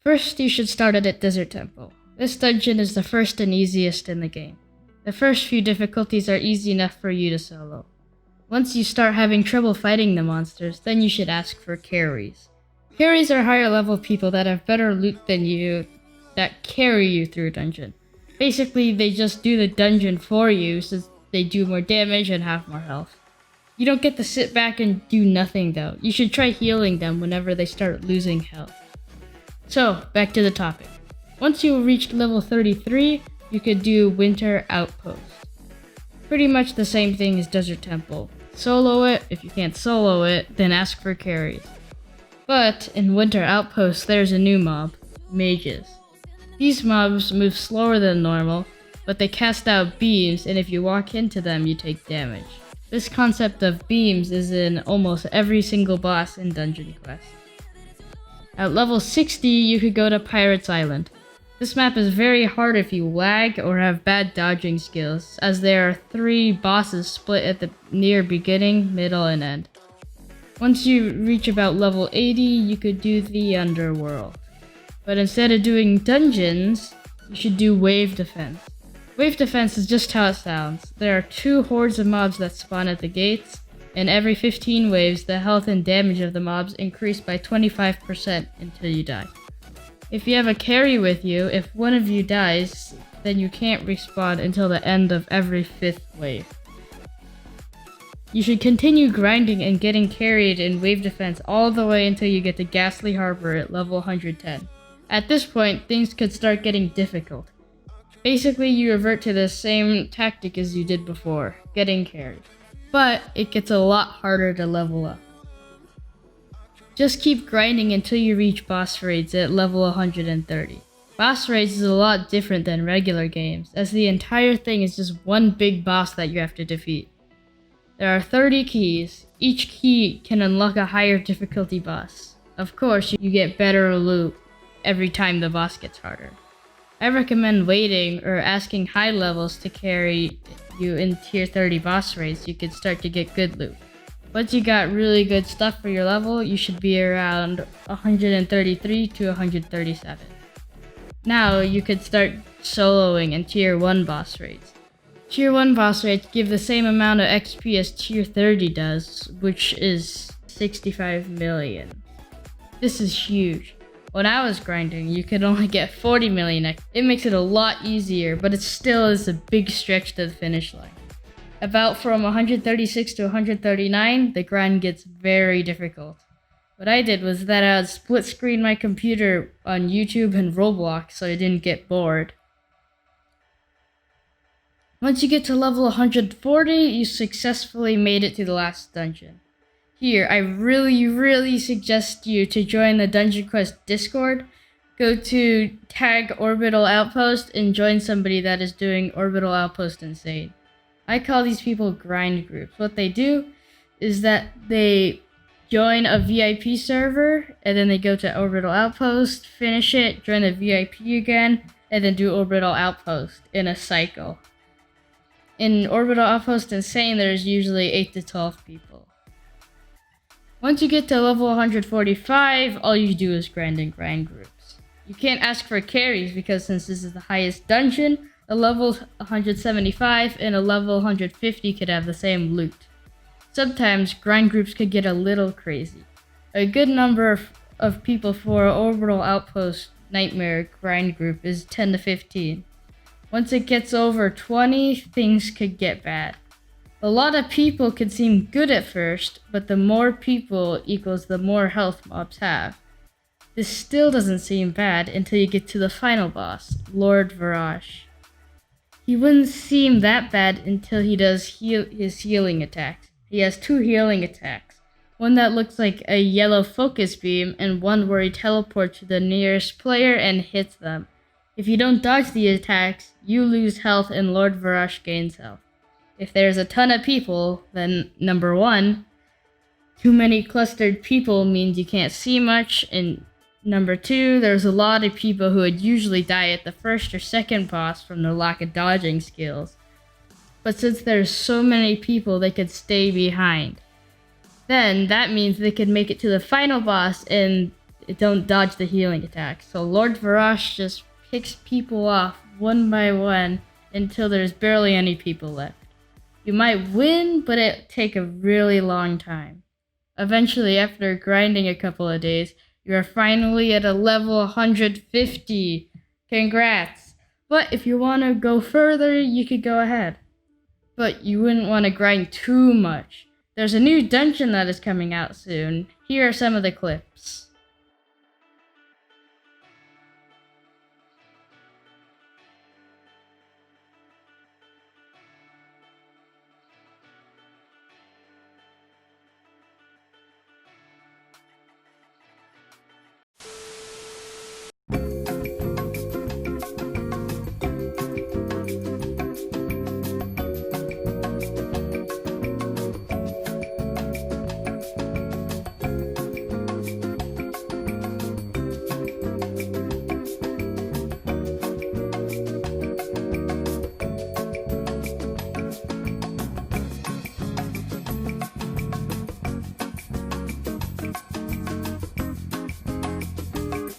First, you should start at Desert Temple. This dungeon is the first and easiest in the game. The first few difficulties are easy enough for you to solo. Once you start having trouble fighting the monsters, then you should ask for carries. Carries are higher level people that have better loot than you, that carry you through a dungeon. Basically, they just do the dungeon for you since they do more damage and have more health. You don't get to sit back and do nothing though. You should try healing them whenever they start losing health. So, back to the topic. Once you reach level 33, you could do Winter Outpost. Pretty much the same thing as Desert Temple. Solo it. If you can't solo it, then ask for carries. But in Winter Outpost, there's a new mob, mages. These mobs move slower than normal, but they cast out beams, and if you walk into them, you take damage. This concept of beams is in almost every single boss in Dungeon Quest. At level 60, you could go to Pirates Island. This map is very hard if you lag or have bad dodging skills, as there are 3 bosses split at the near beginning, middle, and end. Once you reach about level 80, you could do the Underworld. But instead of doing dungeons, you should do Wave Defense. Wave Defense is just how it sounds. There are 2 hordes of mobs that spawn at the gates, and every 15 waves, the health and damage of the mobs increase by 25% until you die. If you have a carry with you, if one of you dies, then you can't respawn until the end of every 5th wave. You should continue grinding and getting carried in Wave Defense all the way until you get to Ghastly Harbor at level 110. At this point, things could start getting difficult. Basically, you revert to the same tactic as you did before, getting carried. But it gets a lot harder to level up. Just keep grinding until you reach boss raids at level 130. Boss raids is a lot different than regular games, as the entire thing is just one big boss that you have to defeat. There are 30 keys. Each key can unlock a higher difficulty boss. Of course, you get better loot every time the boss gets harder. I recommend waiting or asking high levels to carry you in tier 30 boss raids so you can start to get good loot. Once you got really good stuff for your level, you should be around 133 to 137. Now you could start soloing in tier 1 boss raids. Tier 1 boss raids give the same amount of XP as tier 30 does, which is 65 million. This is huge. When I was grinding, you could only get 40 million XP. It makes it a lot easier, but it still is a big stretch to the finish line. About from 136 to 139, the grind gets very difficult. What I did was that I would split screen my computer on YouTube and Roblox so I didn't get bored. Once you get to level 140, you successfully made it to the last dungeon. Here, I really suggest you to join the Dungeon Quest Discord. Go to tag Orbital Outpost and join somebody that is doing Orbital Outpost Insane. I call these people grind groups. What they do is that they join a VIP server, and then they go to Orbital Outpost, finish it, join the VIP again, and then do Orbital Outpost in a cycle. In Orbital Outpost Insane, there's usually 8 to 12 people. Once you get to level 145, all you do is grind and grind groups. You can't ask for carries because since this is the highest dungeon, a level 175 and a level 150 could have the same loot. Sometimes grind groups could get a little crazy. A good number of people for an Orbital Outpost Nightmare grind group is 10 to 15. Once it gets over 20, things could get bad. A lot of people could seem good at first, but the more people equals the more health mobs have. This still doesn't seem bad until you get to the final boss, Lord Varash. He wouldn't seem that bad until he does his healing attacks. He has 2 healing attacks. One that looks like a yellow focus beam and one where he teleports to the nearest player and hits them. If you don't dodge the attacks, you lose health and Lord Varash gains health. If there's a ton of people, then number 1, too many clustered people means you can't see much, and number 2, there's a lot of people who would usually die at the first or second boss from their lack of dodging skills. But since there's so many people, they could stay behind. Then that means they could make it to the final boss and don't dodge the healing attack. So Lord Varash just picks people off one by one until there's barely any people left. You might win, but it'll take a really long time. Eventually, after grinding a couple of days, you are finally at a level 150. Congrats! But if you want to go further, you could go ahead. But you wouldn't want to grind too much. There's a new dungeon that is coming out soon. Here are some of the clips.